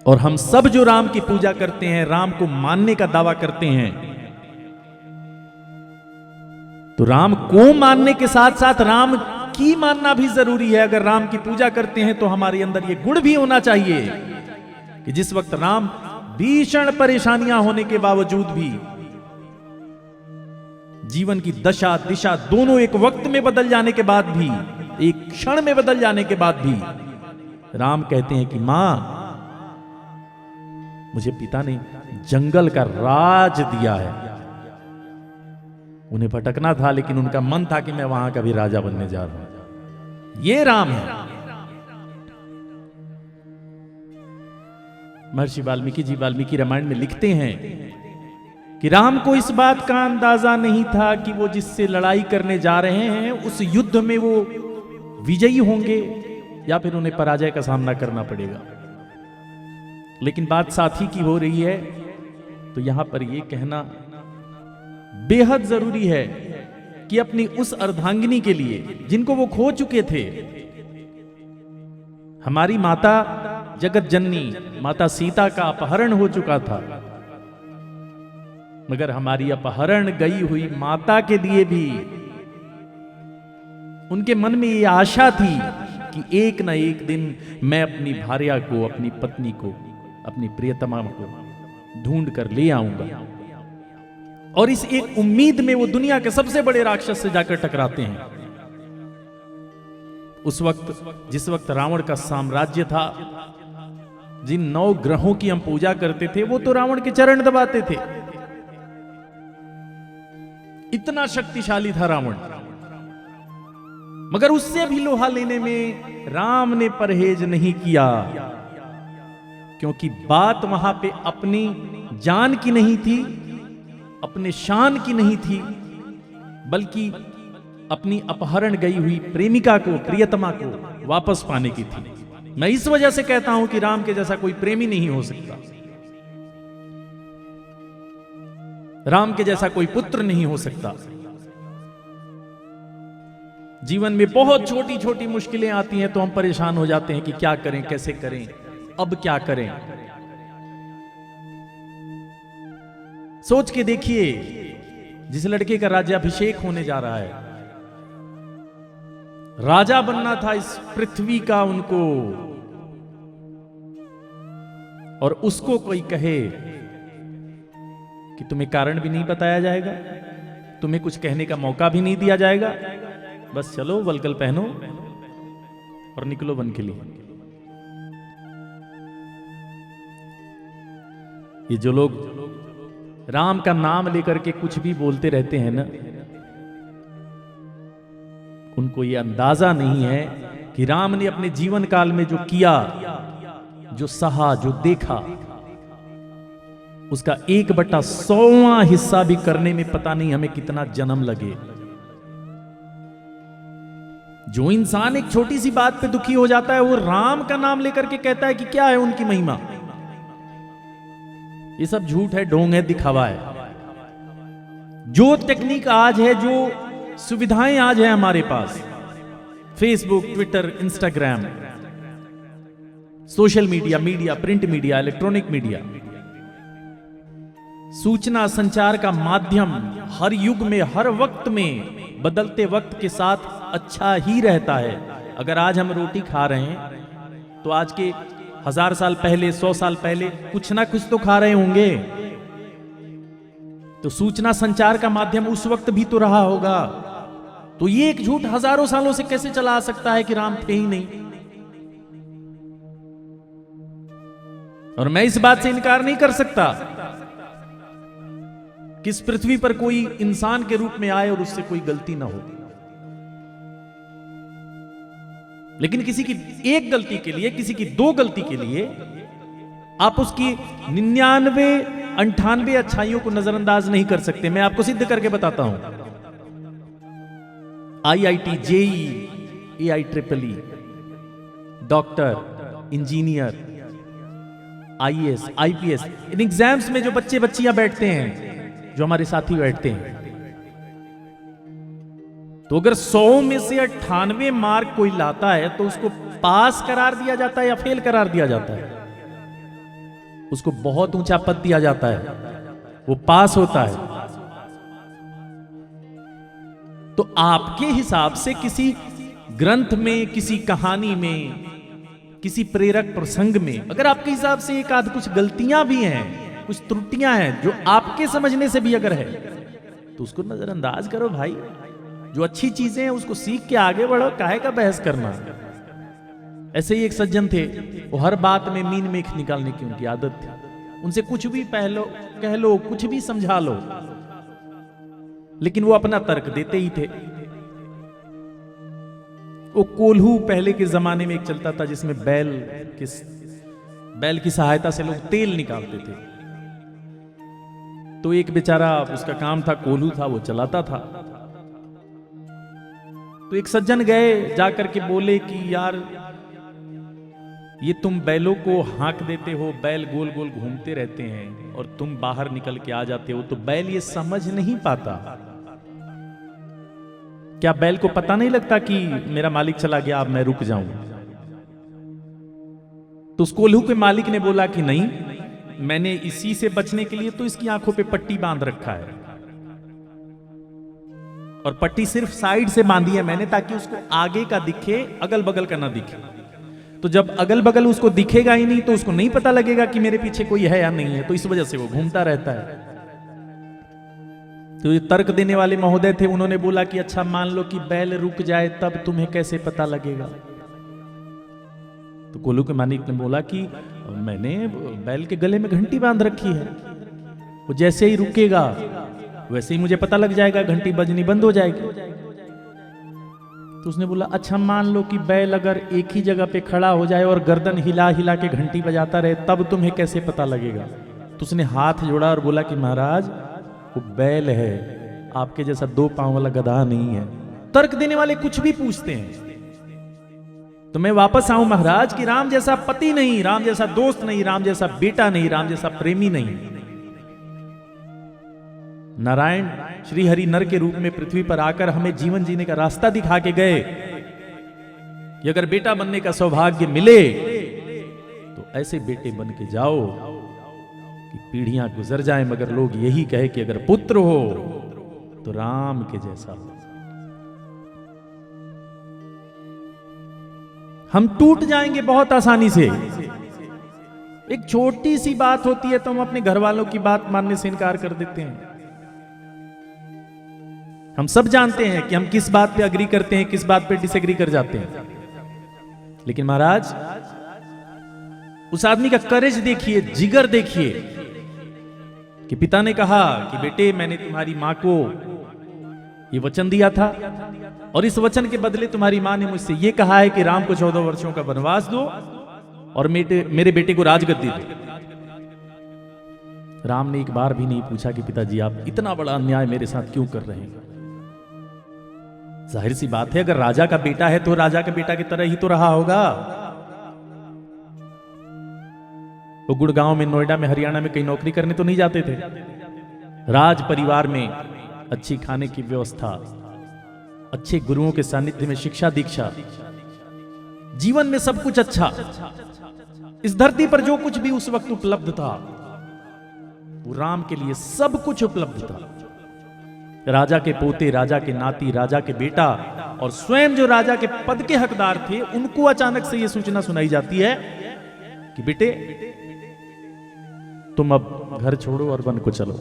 और हम सब जो राम की पूजा करते हैं, राम को मानने का दावा करते हैं, तो राम को मानने के साथ साथ राम की मानना भी जरूरी है। अगर राम की पूजा करते हैं तो हमारे अंदर यह गुण भी होना चाहिए कि जिस वक्त राम भीषण परेशानियां होने के बावजूद भी, जीवन की दशा दिशा दोनों एक वक्त में बदल जाने के बाद भी, एक क्षण में बदल जाने के बाद भी, राम कहते हैं कि मां, मुझे पिता ने जंगल का राज दिया है। उन्हें भटकना था, लेकिन उनका मन था कि मैं वहां का भी राजा बनने जा रहा हूं। ये राम है। महर्षि वाल्मीकि रामायण में लिखते हैं कि राम को इस बात का अंदाजा नहीं था कि वो जिससे लड़ाई करने जा रहे हैं उस युद्ध में वो विजयी होंगे या फिर उन्हें पराजय का सामना करना पड़ेगा। लेकिन बात साथी की हो रही है, तो यहां पर यह कहना बेहद जरूरी है कि अपनी उस अर्धांगिनी के लिए जिनको वो खो चुके थे, हमारी माता जगत जननी माता सीता का अपहरण हो चुका था, मगर हमारी अपहरण गई हुई माता के लिए भी उनके मन में ये आशा थी कि एक ना एक दिन मैं अपनी भार्या को, अपनी पत्नी को, अपनी प्रियतमा को ढूंढ कर ले आऊंगा। और इस एक उम्मीद में वो दुनिया के सबसे बड़े राक्षस से जाकर टकराते हैं। उस वक्त, जिस वक्त रावण का साम्राज्य था, जिन 9 ग्रहों की हम पूजा करते थे, वो तो रावण के चरण दबाते थे। इतना शक्तिशाली था रावण, मगर उससे भी लोहा लेने में राम ने परहेज नहीं किया, क्योंकि बात वहां पे अपनी जान की नहीं थी, अपने शान की नहीं थी, बल्कि अपनी अपहरण गई हुई प्रेमिका को, प्रियतमा को वापस पाने की थी। मैं इस वजह से कहता हूं कि राम के जैसा कोई प्रेमी नहीं हो सकता, राम के जैसा कोई पुत्र नहीं हो सकता। जीवन में बहुत छोटी छोटी मुश्किलें आती हैं तो हम परेशान हो जाते हैं कि क्या करें, कैसे करें, अब क्या करें। सोच के देखिए, जिस लड़के का राज्याभिषेक होने जा रहा है, राजा बनना था इस पृथ्वी का उनको, और उसको कोई कहे कि तुम्हें कारण भी नहीं बताया जाएगा, तुम्हें कुछ कहने का मौका भी नहीं दिया जाएगा, बस चलो वलकल पहनो और निकलो वन के लिए। ये जो लोग राम का नाम लेकर के कुछ भी बोलते रहते हैं ना, उनको ये अंदाजा नहीं है कि राम ने अपने जीवन काल में जो किया, जो सहा, जो देखा, उसका 1/100वां हिस्सा भी करने में पता नहीं हमें कितना जन्म लगे। जो इंसान एक छोटी सी बात पे दुखी हो जाता है, वो राम का नाम लेकर के कहता है कि क्या है उनकी महिमा। ये सब झूठ है, ढोंग है, दिखावा है। जो टेक्निक आज है, जो सुविधाएं आज है हमारे पास, Facebook, Twitter, Instagram, social media, print media, electronic media, सूचना संचार का माध्यम हर युग में, हर वक्त में, बदलते वक्त के साथ अच्छा ही रहता है। अगर आज हम रोटी खा रहे हैं तो आज के 1000 साल पहले, 100 साल पहले कुछ ना कुछ तो खा रहे होंगे। तो सूचना संचार का माध्यम उस वक्त भी तो रहा होगा। तो ये एक झूठ हजारों सालों से कैसे चला आ सकता है कि राम थे ही नहीं। और मैं इस बात से इनकार नहीं कर सकता कि इस पृथ्वी पर कोई इंसान के रूप में आए और उससे कोई गलती ना हो। लेकिन किसी की एक गलती के लिए, किसी की 2 गलती के लिए आप उसकी 99-98 अच्छाइयों को नजरअंदाज नहीं कर सकते। मैं आपको सिद्ध करके बताता हूं। IIT, JEE, AIEEE, doctor, engineer, IAS, IPS, इन एग्जाम्स में जो बच्चे बच्चियां बैठते हैं, जो हमारे साथी बैठते हैं, तो अगर 100 में से 98 मार्क कोई लाता है तो उसको पास करार दिया जाता है या फेल करार दिया जाता है? उसको बहुत ऊंचा पद दिया जाता है, वो पास होता है। तो आपके हिसाब से किसी ग्रंथ में, किसी कहानी में, किसी प्रेरक प्रसंग में अगर आपके हिसाब से एक आध कुछ गलतियां भी हैं, कुछ त्रुटियां हैं जो आपके समझने से भी अगर है, तो उसको नजरअंदाज करो भाई। जो अच्छी चीजें हैं उसको सीख के आगे बढ़ो, काहे का बहस करना। ऐसे ही एक सज्जन थे, वो हर बात में मीन मेख निकालने की उनकी आदत थी। उनसे कुछ भी कह लो, कुछ भी समझा लो, लेकिन वो अपना तर्क देते ही थे। वो कोल्हू पहले के जमाने में एक चलता था, जिसमें बैल की सहायता से लोग तेल निकालते थे। तो एक बेचारा, उसका काम था, कोल्हू था, वो चलाता था। तो एक सज्जन गए, जाकर के बोले कि यार ये तुम बैलों को हाँक देते हो, बैल गोल गोल घूमते रहते हैं और तुम बाहर निकल के आ जाते हो, तो बैल ये समझ नहीं पाता। क्या बैल को पता नहीं लगता कि मेरा मालिक चला गया, अब मैं रुक जाऊं? तो उस कोल्हू के मालिक ने बोला कि नहीं, मैंने इसी से बचने के लिए तो इसकी आंखों पे पट्टी बांध रखा है, और पट्टी सिर्फ साइड से बांधी है मैंने, ताकि उसको आगे का दिखे, अगल बगल का ना दिखे। तो जब अगल बगल उसको दिखेगा ही नहीं, तो उसको नहीं पता लगेगा कि मेरे पीछे कोई है या नहीं है, तो इस वजह से वो घूमता रहता है। तो ये तर्क देने वाले महोदय थे, उन्होंने बोला कि अच्छा मान लो कि बैल रुक जाए, तब तुम्हें कैसे पता लगेगा? तो कोल्हू के मालिक ने बोला कि मैंने बैल के गले में घंटी बांध रखी है, वो जैसे ही रुकेगा वैसे ही मुझे पता लग जाएगा, घंटी बजनी बंद हो जाएगी। तो उसने बोला अच्छा मान लो कि बैल अगर एक ही जगह पे खड़ा हो जाए और गर्दन हिला हिला के घंटी बजाता रहे, तब तुम्हें कैसे पता लगेगा? तो उसने हाथ जोड़ा और बोला कि महाराज वो बैल है, आपके जैसा 2 पांव वाला गधा नहीं है। तर्क देने वाले कुछ भी पूछते हैं। तो मैं वापस आऊं महाराज कि राम जैसा पति नहीं, राम जैसा दोस्त नहीं, राम जैसा बेटा नहीं, राम जैसा प्रेमी नहीं। नारायण श्री हरि नर के रूप में पृथ्वी पर आकर हमें जीवन जीने का रास्ता दिखा के गए कि अगर बेटा बनने का सौभाग्य मिले तो ऐसे बेटे बन के जाओ कि पीढ़ियां गुजर जाएं, मगर लोग यही कहे कि अगर पुत्र हो तो राम के जैसा हो। हम टूट जाएंगे बहुत आसानी से। एक छोटी सी बात होती है तो हम अपने घर वालों की बात मानने से इनकार कर देते हैं। हम सब जानते हैं कि हम किस बात पे अग्री करते हैं, किस बात पे डिसएग्री कर जाते हैं। लेकिन महाराज उस आदमी का करेज देखिए, जिगर देखिए कि पिता ने कहा कि बेटे मैंने तुम्हारी मां को ये वचन दिया था और इस वचन के बदले तुम्हारी मां ने मुझसे ये कहा है कि राम को 14 वर्षों का वनवास दो और मेरे बेटे को राजगद्दी दो। राम ने एक बार भी नहीं पूछा कि पिताजी आप इतना बड़ा अन्याय मेरे साथ क्यों कर रहे हैं। जाहिर सी बात है, अगर राजा का बेटा है तो राजा के बेटा की तरह ही तो रहा होगा। वो गुड़गांव में, नोएडा में, हरियाणा में कहीं नौकरी करने तो नहीं जाते थे। राज परिवार में अच्छी खाने की व्यवस्था, अच्छे गुरुओं के सानिध्य में शिक्षा दीक्षा, जीवन में सब कुछ अच्छा। इस धरती पर जो कुछ भी उस वक्त उपलब्ध था वो राम के लिए सब कुछ उपलब्ध था। राजा के पोते, राजा के नाती, राजा के बेटा और स्वयं जो राजा के पद के हकदार थे, उनको अचानक से यह सूचना सुनाई जाती है कि बेटे तुम अब घर छोड़ो और वन को चलो।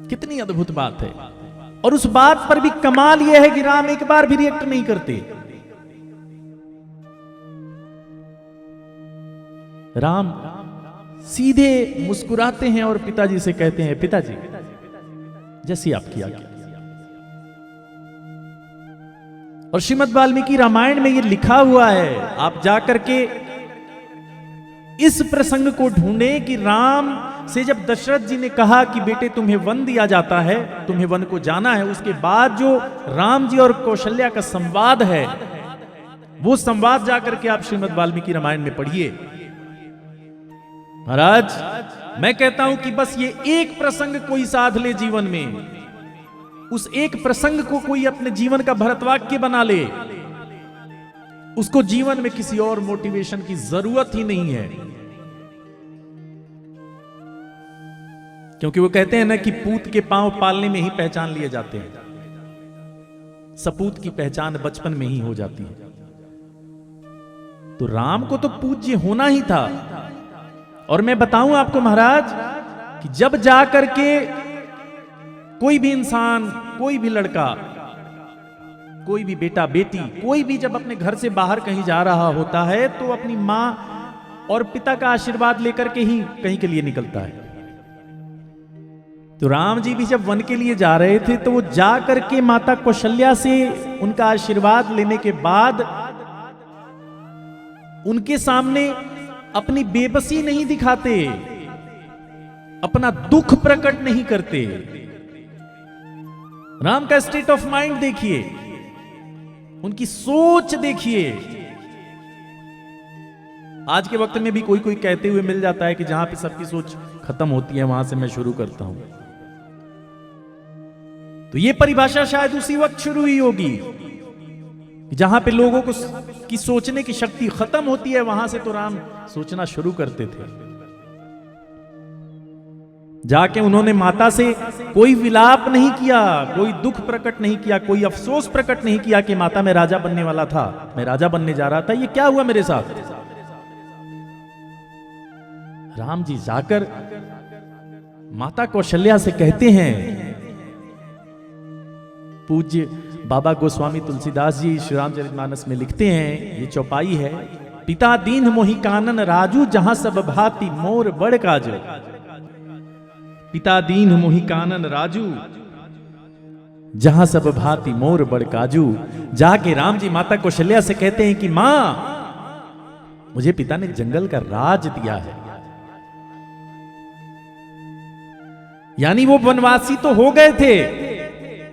कितनी अद्भुत बात है। और उस बात पर भी कमाल यह है कि राम एक बार भी रिएक्ट नहीं करते। राम सीधे मुस्कुराते हैं और पिताजी से कहते हैं पिताजी जैसी आपकी आज्ञा। और श्रीमद् वाल्मीकि रामायण में यह लिखा हुआ है, आप जाकर के इस प्रसंग को ढूंढे कि राम से जब दशरथ जी ने कहा कि बेटे तुम्हें वन दिया जाता है, तुम्हें वन को जाना है, उसके बाद जो राम जी और कौशल्या का संवाद है, वो संवाद जाकर के आप श्रीमद् वाल्मीकि रामायण में पढ़िए। महाराज मैं कहता हूं कि बस ये एक प्रसंग कोई साध ले जीवन में, उस एक प्रसंग को कोई अपने जीवन का भरतवाक्य बना ले, उसको जीवन में किसी और मोटिवेशन की जरूरत ही नहीं है। क्योंकि वो कहते हैं ना कि पूत के पांव पालने में ही पहचान लिए जाते हैं, सपूत की पहचान बचपन में ही हो जाती है। तो राम को तो पूज्य होना ही था। और मैं बताऊं आपको महाराज कि जब जाकर के कोई भी इंसान, कोई भी लड़का, कोई भी बेटा बेटी, कोई भी जब अपने घर से बाहर कहीं जा रहा होता है तो अपनी मां और पिता का आशीर्वाद लेकर के ही कहीं के लिए निकलता है। तो राम जी भी जब वन के लिए जा रहे थे तो वो जा करके माता कौशल्या से उनका आशीर्वाद लेने के बाद उनके सामने अपनी बेबसी नहीं दिखाते, अपना दुख प्रकट नहीं करते। राम का स्टेट ऑफ माइंड देखिए, उनकी सोच देखिए। आज के वक्त में भी कोई कोई कहते हुए मिल जाता है कि जहां पे सबकी सोच खत्म होती है वहां से मैं शुरू करता हूं। तो ये परिभाषा शायद उसी वक्त शुरू हुई होगी जहां पे लोगों को की सोचने की शक्ति खत्म होती है, वहां से तो राम सोचना शुरू करते थे। जाके उन्होंने माता से कोई विलाप नहीं किया, कोई दुख प्रकट नहीं किया, कोई अफसोस प्रकट नहीं किया कि माता मैं राजा बनने वाला था, मैं राजा बनने जा रहा था, ये क्या हुआ मेरे साथ। राम जी जाकर माता कौशल्या से कहते हैं, पूज्य बाबा गोस्वामी तुलसीदास जी श्री रामचरितमानस में लिखते हैं, ये चौपाई है, पिता दीन मोहि कानन राजू जहां सब भांति मोर बड़ काज। पिता दीन मोहि कानन राजू जहां सब भांति मोर बड़ काजू। जाके राम जी माता कौशल्या से कहते हैं कि मां मुझे पिता ने जंगल का राज दिया है। यानी वो वनवासी तो हो गए थे,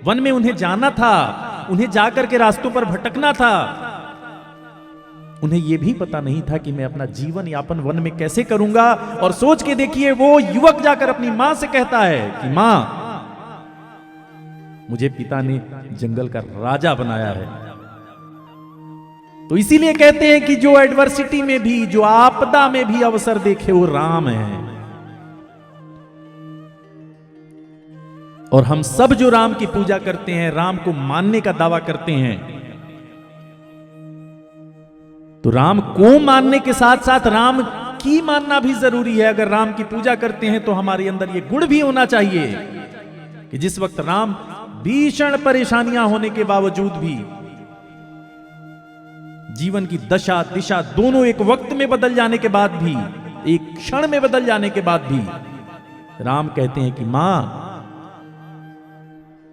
वन में उन्हें जाना था, उन्हें जाकर के रास्तों पर भटकना था। उन्हें यह भी पता नहीं था कि मैं अपना जीवन यापन वन में कैसे करूंगा। और सोच के देखिए, वो युवक जाकर अपनी मां से कहता है कि मां मुझे पिता ने जंगल का राजा बनाया है। तो इसीलिए कहते हैं कि जो एडवर्सिटी में भी, जो आपदा में भी अवसर देखे वो राम है। और हम सब जो राम की पूजा करते हैं, राम को मानने का दावा करते हैं, तो राम को मानने के साथ साथ राम की मानना भी जरूरी है। अगर राम की पूजा करते हैं तो हमारे अंदर यह गुण भी होना चाहिए कि जिस वक्त राम भीषण परेशानियां होने के बावजूद भी, जीवन की दशा दिशा दोनों एक वक्त में बदल जाने के बाद भी, एक क्षण में बदल जाने के बाद भी, राम कहते हैं कि मां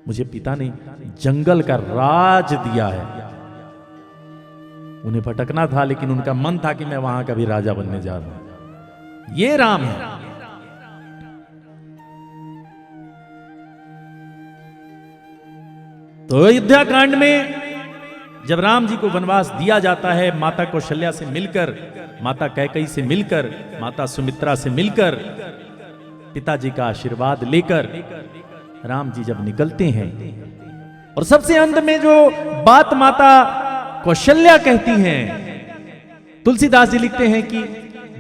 मुझे पिता ने जंगल का राज दिया है। उन्हें भटकना था लेकिन उनका मन था कि मैं वहां का भी राजा बनने जा रहा हूं। ये राम है। तो अयोध्या कांड में जब राम जी को वनवास दिया जाता है, माता कौशल्या से मिलकर, माता कैकेयी से मिलकर, माता सुमित्रा से मिलकर, पिताजी का आशीर्वाद लेकर राम जी जब निकलते हैं, और सबसे अंत में जो बात माता कौशल्या कहती हैं, तुलसीदास जी लिखते हैं कि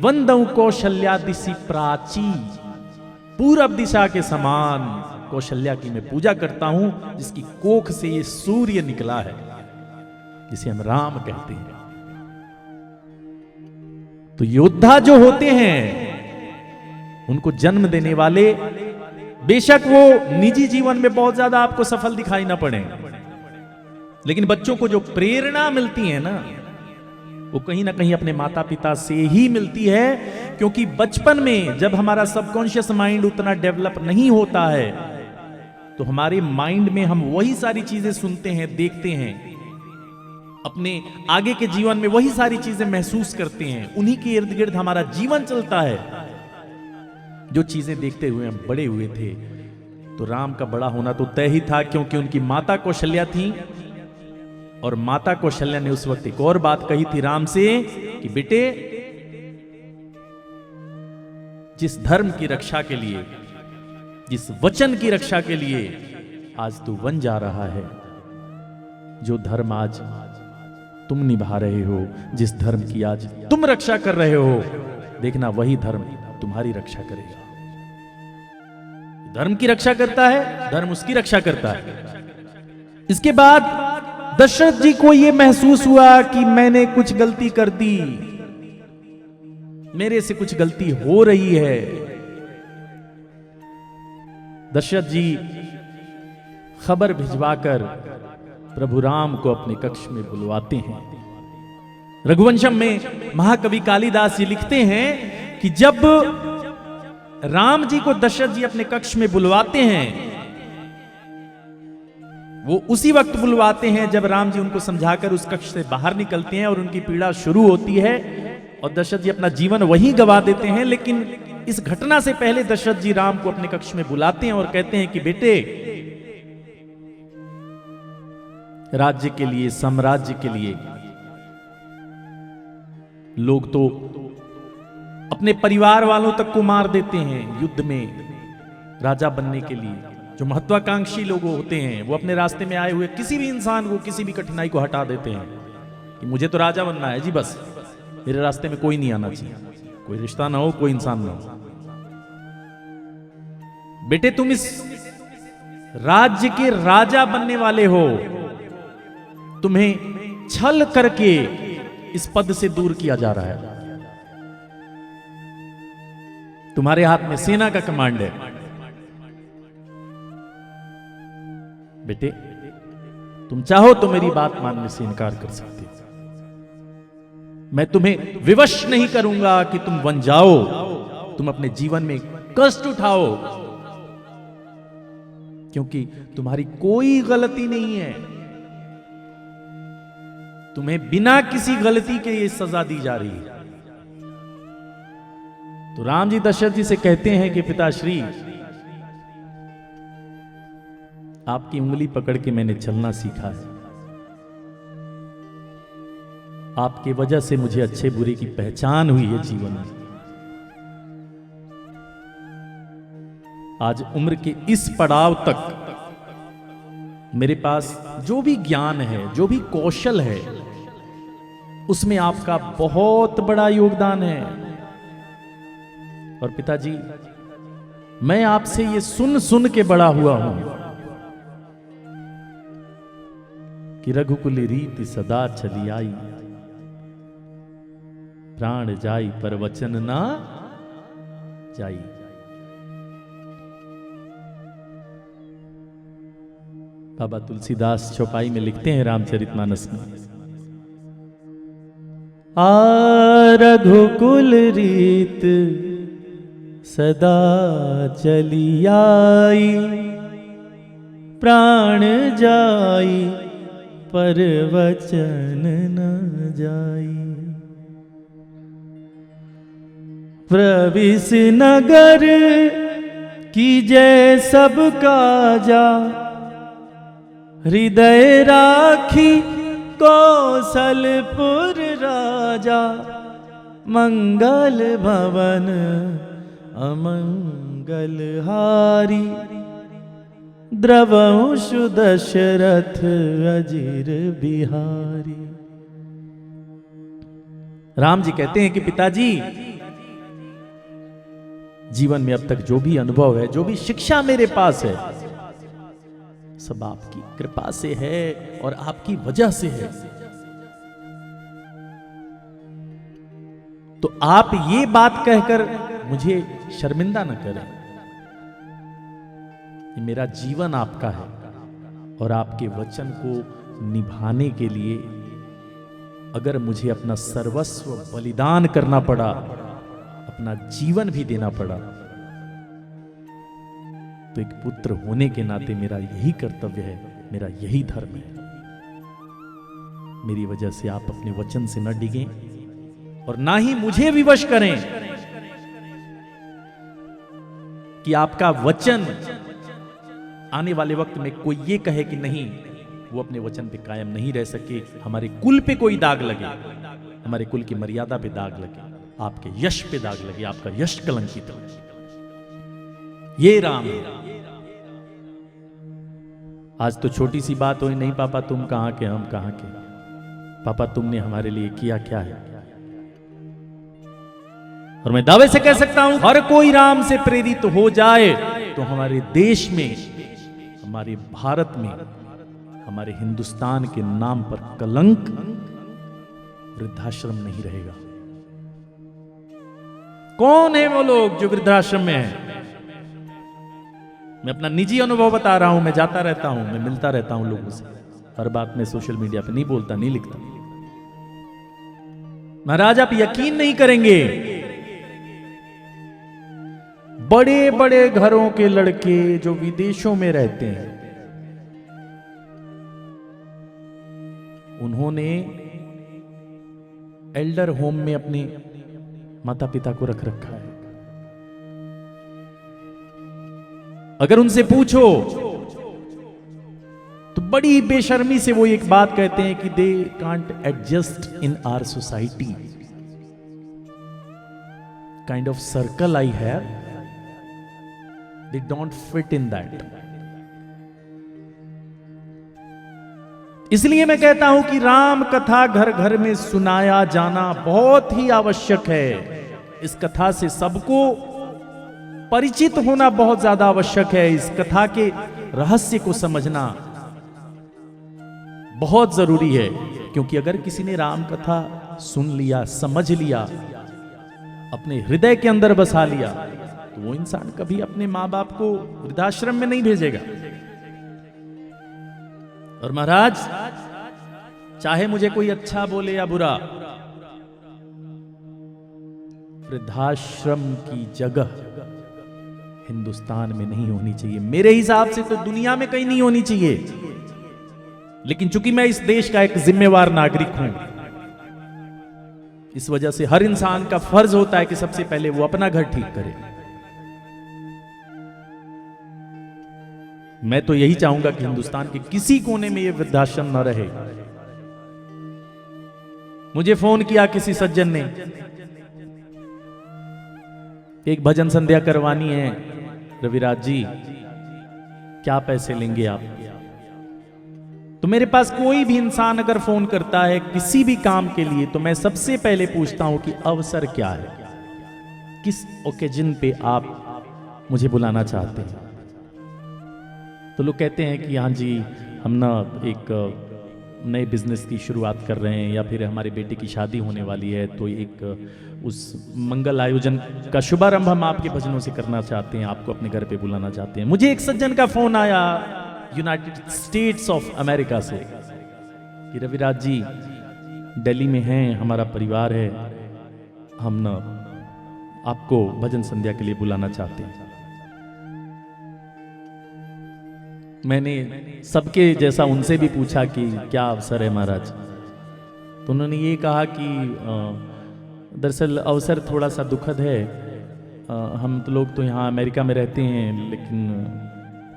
वंदऊ कौशल्या दिशि प्राची, पूरब दिशा के समान कौशल्या की मैं पूजा करता हूं, जिसकी कोख से ये सूर्य निकला है, जिसे हम राम कहते हैं। तो योद्धा जो होते हैं, उनको जन्म देने वाले, बेशक वो निजी जीवन में बहुत ज्यादा आपको सफल दिखाई ना पड़े, लेकिन बच्चों को जो प्रेरणा मिलती है ना, वो कहीं ना कहीं अपने माता पिता से ही मिलती है। क्योंकि बचपन में जब हमारा सबकॉन्शियस माइंड उतना डेवलप नहीं होता है, तो हमारे माइंड में हम वही सारी चीजें सुनते हैं, देखते हैं, अपने आगे के जीवन में वही सारी चीजें महसूस करते हैं, उन्हीं के इर्द गिर्द हमारा जीवन चलता है। जो चीजें देखते हुए हम बड़े हुए थे, तो राम का बड़ा होना तो तय ही था, क्योंकि उनकी माता कौशल्या थी। और माता कौशल्या ने उस वक्त एक और बात कही थी राम से कि बेटे, जिस धर्म की रक्षा के लिए, जिस वचन की रक्षा के लिए आज तू वन जा रहा है, जो धर्म आज तुम निभा रहे हो, जिस धर्म की आज तुम रक्षा कर रहे हो, देखना वही धर्म तुम्हारी रक्षा करेगा। धर्म की रक्षा करता है, धर्म उसकी रक्षा करता है। इसके बाद दशरथ जी को यह महसूस हुआ कि मैंने कुछ गलती कर दी, मेरे से कुछ गलती हो रही है। दशरथ जी खबर भिजवाकर प्रभु राम को अपने कक्ष में बुलवाते हैं। रघुवंशम में महाकवि कालिदास जी लिखते हैं कि जब राम जी को दशरथ जी अपने कक्ष में बुलवाते हैं, वो उसी वक्त बुलवाते हैं जब राम जी उनको समझाकर उस कक्ष से बाहर निकलते हैं और उनकी पीड़ा शुरू होती है और दशरथ जी अपना जीवन वहीं गवा देते हैं। लेकिन इस घटना से पहले दशरथ जी राम को अपने कक्ष में बुलाते हैं और कहते हैं कि बेटे, राज्य के लिए, साम्राज्य के लिए लोग तो अपने परिवार वालों तक को मार देते हैं युद्ध में राजा बनने के लिए। जो महत्वाकांक्षी लोग होते हैं वो अपने रास्ते में आए हुए किसी भी इंसान को, किसी भी कठिनाई को हटा देते हैं कि मुझे तो राजा बनना है जी, बस मेरे रास्ते में कोई नहीं आना चाहिए, कोई रिश्ता ना हो, कोई इंसान ना हो। बेटे, तुम इस राज्य के राजा बनने वाले हो, तुम्हें छल करके इस पद से दूर किया जा रहा है। तुम्हारे हाथ में सेना का कमांड है। बेटे, तुम चाहो तो मेरी बात मानने से इनकार कर सकते हो। मैं तुम्हें विवश नहीं करूंगा कि तुम बन जाओ, तुम अपने जीवन में कष्ट उठाओ, क्योंकि तुम्हारी कोई गलती नहीं है। तुम्हें बिना किसी गलती के ये सजा दी जा रही है। तो राम जी दशरथ जी से कहते हैं कि पिताश्री, आपकी उंगली पकड़ के मैंने चलना सीखा है। आपकी वजह से मुझे अच्छे बुरे की पहचान हुई है जीवन में। आज उम्र के इस पड़ाव तक मेरे पास जो भी ज्ञान है, जो भी कौशल है, उसमें आपका बहुत बड़ा योगदान है। और पिताजी, मैं आपसे ये सुन सुन के बड़ा हुआ हूं कि रघुकुल रीति सदा चली आई, प्राण जाई पर वचन ना जाई। बाबा तुलसीदास चौपाई में लिखते हैं रामचरितमानस में, आ रघुकुल रीत सदा चली आई, प्राण जाई पर वचन न जाई। प्रविश नगर कीजय सब काजा, हृदय राखी कौशलपुर राजा। मंगल भवन अमंगल हारी, द्रवंशु दशरथ अजिर बिहारी। राम जी कहते हैं कि पिताजी, जीवन में अब तक जो भी अनुभव है, जो भी शिक्षा मेरे पास है, सब आपकी कृपा से है और आपकी वजह से है। तो आप ये बात कहकर मुझे शर्मिंदा न करें। ये मेरा जीवन आपका है और आपके वचन को निभाने के लिए अगर मुझे अपना सर्वस्व बलिदान करना पड़ा, अपना जीवन भी देना पड़ा, तो एक पुत्र होने के नाते मेरा यही कर्तव्य है, मेरा यही धर्म है। मेरी वजह से आप अपने वचन से न डिगें और ना ही मुझे विवश करें कि आपका वचन आने वाले वक्त में कोई ये कहे कि नहीं, वो अपने वचन पे कायम नहीं रह सके, हमारे कुल पे कोई दाग लगे, हमारे कुल की मर्यादा पे दाग लगे, आपके यश पे दाग लगे, आपका यश कलंकित हो। ये राम है। आज तो छोटी सी बात हो, नहीं पापा तुम कहां के, हम कहां के, पापा तुमने हमारे लिए किया क्या है। और मैं दावे से कह सकता हूं हर कोई राम से प्रेरित हो जाए तो हमारे देश में, हमारे भारत में, हमारे हिंदुस्तान के नाम पर कलंक, वृद्धाश्रम नहीं रहेगा। कौन है वो लोग जो वृद्धाश्रम में हैं? मैं अपना निजी अनुभव बता रहा हूं, मैं जाता रहता हूं, मैं मिलता रहता हूं लोगों से, हर बात में सोशल मीडिया पे नहीं बोलता, नहीं लिखता। महाराज आप यकीन नहीं करेंगे, बड़े बड़े घरों के लड़के जो विदेशों में रहते हैं, उन्होंने एल्डर होम में अपने माता पिता को रख रखा है। अगर उनसे पूछो तो बड़ी बेशर्मी से वो एक बात कहते हैं कि they can't adjust in our society, kind of circle I have, they don't fit in that। इसलिए मैं कहता हूं कि राम कथा घर घर में सुनाया जाना बहुत ही आवश्यक है। इस कथा से सबको परिचित होना बहुत ज्यादा आवश्यक है। इस कथा के रहस्य को समझना बहुत जरूरी है, क्योंकि अगर किसी ने राम कथा सुन लिया, समझ लिया, अपने हृदय के अंदर बसा लिया, तो वो इंसान कभी अपने मां बाप को वृद्धाश्रम में नहीं भेजेगा। और महाराज चाहे मुझे कोई अच्छा बोले या बुरा, वृद्धाश्रम की जगह हिंदुस्तान में नहीं होनी चाहिए। मेरे हिसाब से तो दुनिया में कहीं नहीं होनी चाहिए, लेकिन चूंकि मैं इस देश का एक जिम्मेवार नागरिक हूं, इस वजह से हर इंसान का फर्ज होता है कि सबसे पहले वो अपना घर ठीक करे। मैं तो यही चाहूंगा कि हिंदुस्तान के किसी कोने में ये वृद्धाश्रम न रहे। मुझे फोन किया किसी सज्जन ने, एक भजन संध्या करवानी है रविराज जी, क्या पैसे लेंगे आप? तो मेरे पास कोई भी इंसान अगर फोन करता है किसी भी काम के लिए, तो मैं सबसे पहले पूछता हूं कि अवसर क्या है, किस ओकेजन पे आप मुझे बुलाना चाहते हैं। तो लोग कहते हैं कि हाँ जी हम ना एक नए बिजनेस की शुरुआत कर रहे हैं, या फिर हमारे बेटे की शादी होने वाली है, तो एक उस मंगल आयोजन का शुभारंभ हम आपके भजनों से करना चाहते हैं, आपको अपने घर पे बुलाना चाहते हैं। मुझे एक सज्जन का फोन आया यूनाइटेड स्टेट्स ऑफ अमेरिका से कि रविराज जी दिल्ली में हैं, हमारा परिवार है, हम ना आपको भजन संध्या के लिए बुलाना चाहते हैं। मैंने सबके जैसा उनसे भी पूछा कि क्या अवसर है महाराज, तो उन्होंने ये कहा कि दरअसल अवसर थोड़ा सा दुखद है, हम तो लोग तो यहाँ अमेरिका में रहते हैं, लेकिन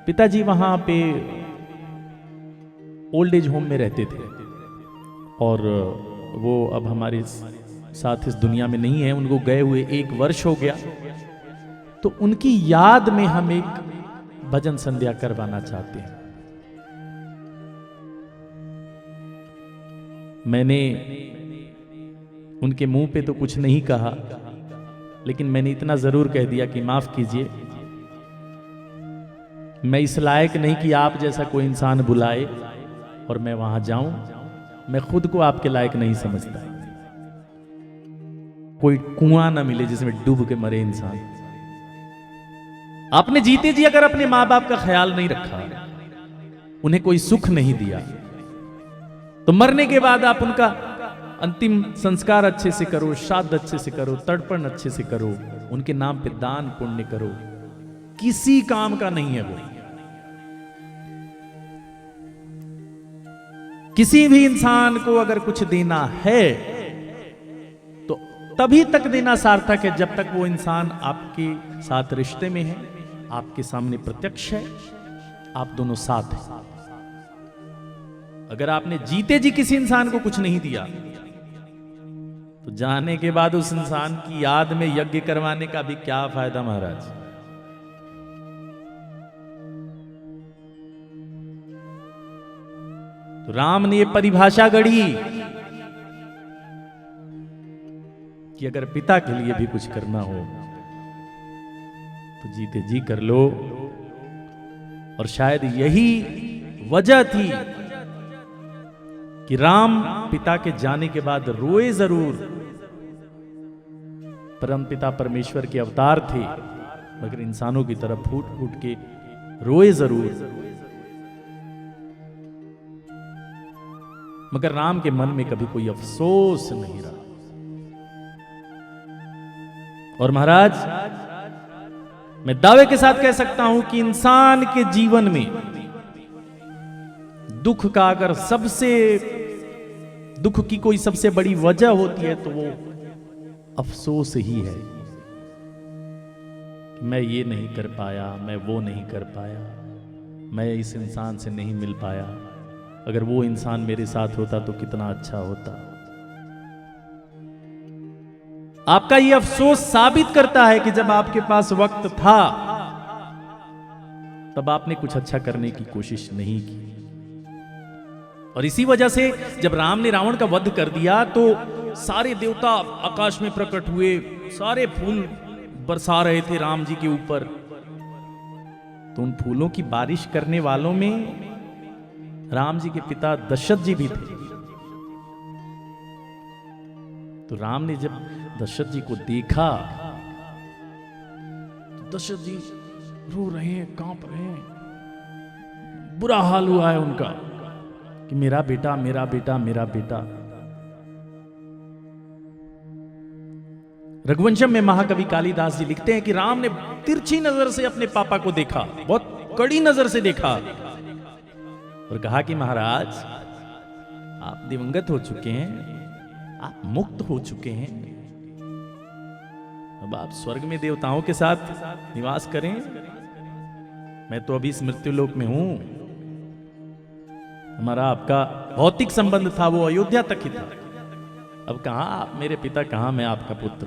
पिताजी वहाँ पे ओल्ड एज होम में रहते थे और वो अब हमारे साथ इस दुनिया में नहीं है, उनको गए हुए 1 वर्ष हो गया, तो उनकी याद में हम एक भजन संध्या करवाना चाहते हैं। मैंने उनके मुंह पे तो कुछ नहीं कहा, लेकिन मैंने इतना जरूर कह दिया कि माफ कीजिए, मैं इस लायक नहीं कि आप जैसा कोई इंसान बुलाए और मैं वहां जाऊं, मैं खुद को आपके लायक नहीं समझता। कोई कुआं ना मिले जिसमें डूब के मरे इंसान। आपने जीते जी अगर अपने मां बाप का ख्याल नहीं रखा, उन्हें कोई सुख नहीं दिया, तो मरने के बाद आप उनका अंतिम संस्कार अच्छे से करो, श्राद्ध अच्छे से करो, तर्पण अच्छे से करो, उनके नाम पे दान पुण्य करो, किसी काम का नहीं है वो। किसी भी इंसान को अगर कुछ देना है तो तभी तक देना सार्थक है जब तक वो इंसान आपके साथ रिश्ते में है, आपके सामने प्रत्यक्ष है, आप दोनों साथ हैं। अगर आपने जीते जी किसी इंसान को कुछ नहीं दिया, तो जाने के बाद उस इंसान की याद में यज्ञ करवाने का भी क्या फायदा महाराज। तो राम ने ये परिभाषा गढ़ी कि अगर पिता के लिए भी कुछ करना हो तो जीते जी कर लो। और शायद यही वजह थी कि राम पिता के जाने के बाद रोए जरूर, परमपिता परमेश्वर के अवतार थे, मगर इंसानों की तरफ फूट फूट के रोए जरूर, मगर राम के मन में कभी कोई अफसोस नहीं रहा। और महाराज, मैं दावे के साथ कह सकता हूं कि इंसान के जीवन में दुख का अगर दुख की कोई सबसे बड़ी वजह होती है तो वो अफसोस ही है। मैं ये नहीं कर पाया, मैं वो नहीं कर पाया, मैं इस इंसान से नहीं मिल पाया, अगर वो इंसान मेरे साथ होता तो कितना अच्छा होता। आपका ये अफसोस साबित करता है कि जब आपके पास वक्त था तब आपने कुछ अच्छा करने की कोशिश नहीं की। और इसी वजह से जब राम ने रावण का वध कर दिया तो सारे देवता आकाश में प्रकट हुए, सारे फूल बरसा रहे थे राम जी के ऊपर। तो उन फूलों की बारिश करने वालों में राम जी के पिता दशरथ जी भी थे। तो राम ने जब दशरथ जी को देखा तो दशरथ जी रो रहे हैं, कांप रहे हैं, बुरा हाल हुआ है उनका कि मेरा बेटा, मेरा बेटा, मेरा बेटा। रघुवंशम में महाकवि कालिदास जी लिखते हैं कि राम ने तिरछी नजर से अपने पापा को देखा, बहुत कड़ी नजर से देखा और कहा कि महाराज, आप दिवंगत हो चुके हैं, आप मुक्त हो चुके हैं, अब आप स्वर्ग में देवताओं के साथ निवास करें, मैं तो अभी इस मृत्युलोक में हूं। हमारा आपका भौतिक संबंध था वो अयोध्या तक ही था, अब कहां आप मेरे पिता, कहां मैं आपका पुत्र।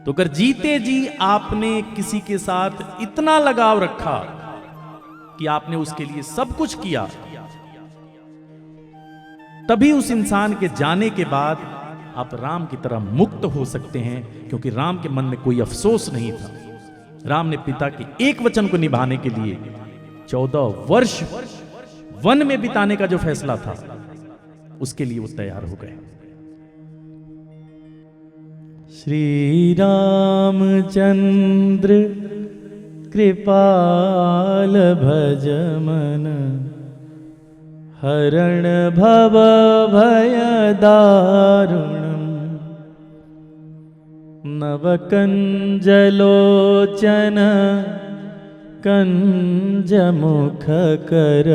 तो अगर जीते जी आपने किसी के साथ इतना लगाव रखा कि आपने उसके लिए सब कुछ किया, तभी उस इंसान के जाने के बाद आप राम की तरह मुक्त हो सकते हैं, क्योंकि राम के मन में कोई अफसोस नहीं था। राम ने पिता के एक वचन को निभाने के लिए 14 वर्ष वन में बिताने का जो फैसला था उसके लिए वो तैयार हो गए। श्री रामचंद्र कृपाल भज मन, हरण भव भय दारुणम्, नव कंजलोचन कंज मुख कर,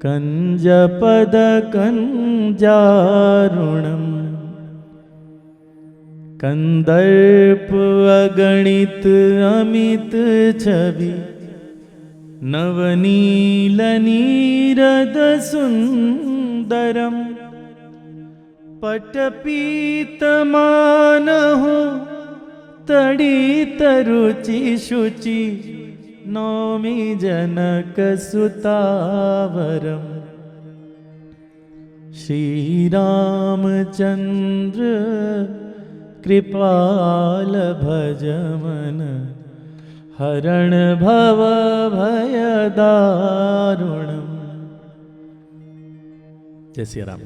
कंज पद कंजारुणम्, कंदर्प अगणित अमित छवि, नवनील नीरद सुंदरम, पटपीत मानहु तड़ित रुचि शुचि, नौमि जनक सुतावरम। श्री रामचंद्र कृपाल भज मन, हरण भव भय दारुणम्। जय श्री राम।